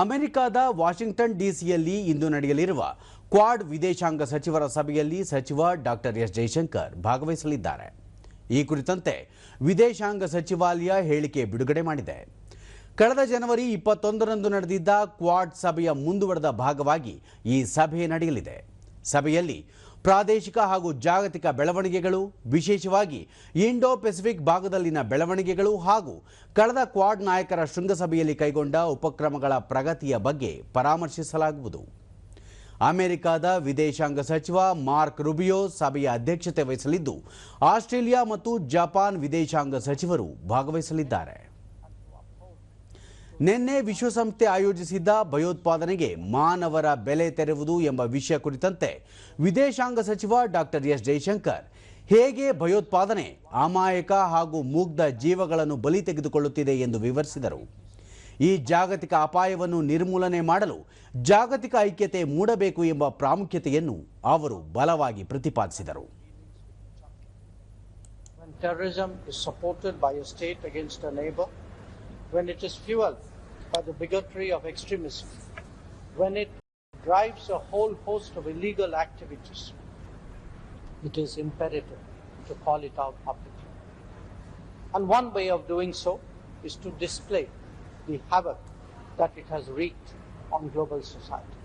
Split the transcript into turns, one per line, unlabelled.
ಅಮೆರಿಕದ ವಾಷಿಂಗ್ಟನ್ ಡಿಸಿಯಲ್ಲಿ ಇಂದು ನಡೆಯಲಿರುವ ಕ್ವಾಡ್ ವಿದೇಶಾಂಗ ಸಚಿವರ ಸಭೆಯಲ್ಲಿ ಸಚಿವ ಡಾಕ್ಟರ್ ಎಸ್ ಜಯಶಂಕರ್ ಭಾಗವಹಿಸಲಿದ್ದಾರೆ. ಈ ಕುರಿತಂತೆ ವಿದೇಶಾಂಗ ಸಚಿವಾಲಯ ಹೇಳಿಕೆ ಬಿಡುಗಡೆ ಮಾಡಿದೆ. ಕಳೆದ ಜನವರಿ 21ರಂದು ನಡೆದಿದ್ದ ಕ್ವಾಡ್ ಸಭೆಯ ಮುಂದುವರೆದ ಭಾಗವಾಗಿ ಈ ಸಭೆ ನಡೆಯಲಿದೆ. ಸಭೆಯಲ್ಲಿ ಪ್ರಾದೇಶಿಕ ಹಾಗೂ ಜಾಗತಿಕ ಬೆಳವಣಿಗೆಗಳು, ವಿಶೇಷವಾಗಿ ಇಂಡೋ ಪೆಸಿಫಿಕ್ ಭಾಗದಲ್ಲಿನ ಬೆಳವಣಿಗೆಗಳು ಹಾಗೂ ಕಳೆದ ಕ್ವಾಡ್ ನಾಯಕರ ಶೃಂಗಸಭೆಯಲ್ಲಿ ಕೈಗೊಂಡ ಉಪಕ್ರಮಗಳ ಪ್ರಗತಿಯ ಬಗ್ಗೆ ಪರಾಮರ್ಶಿಸಲಾಗುವುದು. ಅಮೆರಿಕದ ವಿದೇಶಾಂಗ ಸಚಿವ ಮಾರ್ಕ್ ರೂಬಿಯೋ ಸಭೆಯ ಅಧ್ಯಕ್ಷತೆ ವಹಿಸಲಿದ್ದು, ಆಸ್ಟ್ರೇಲಿಯಾ ಮತ್ತು ಜಪಾನ್ ವಿದೇಶಾಂಗ ಸಚಿವರು ಭಾಗವಹಿಸಲಿದ್ದಾರೆ. ನಿನ್ನೆ ವಿಶ್ವಸಂಸ್ಥೆ ಆಯೋಜಿಸಿದ್ದ ಭಯೋತ್ಪಾದನೆಗೆ ಮಾನವರ ಬೆಲೆ ತೆರೆಯುವುದು ಎಂಬ ವಿಷಯ ಕುರಿತಂತೆ ವಿದೇಶಾಂಗ ಸಚಿವ ಡಾಕ್ಟರ್ ಎಸ್ ಜಯಶಂಕರ್ ಹೇಗೆ ಭಯೋತ್ಪಾದನೆ ಅಮಾಯಕ ಹಾಗೂ ಮುಗ್ಧ ಜೀವಗಳನ್ನು ಬಲಿ ತೆಗೆದುಕೊಳ್ಳುತ್ತಿದೆ ಎಂದು ವಿವರಿಸಿದರು. ಈ ಜಾಗತಿಕ ಅಪಾಯವನ್ನು ನಿರ್ಮೂಲನೆ ಮಾಡಲು ಜಾಗತಿಕ ಐಕ್ಯತೆ ಮೂಡಬೇಕು ಎಂಬ ಪ್ರಾಮುಖ್ಯತೆಯನ್ನು ಅವರು ಬಲವಾಗಿ ಪ್ರತಿಪಾದಿಸಿದರು.
When it is fueled by the bigotry of extremism, when it drives a whole host of illegal activities, it is imperative to call it out publicly. And one way of doing so is to display the havoc that it has wreaked on global society.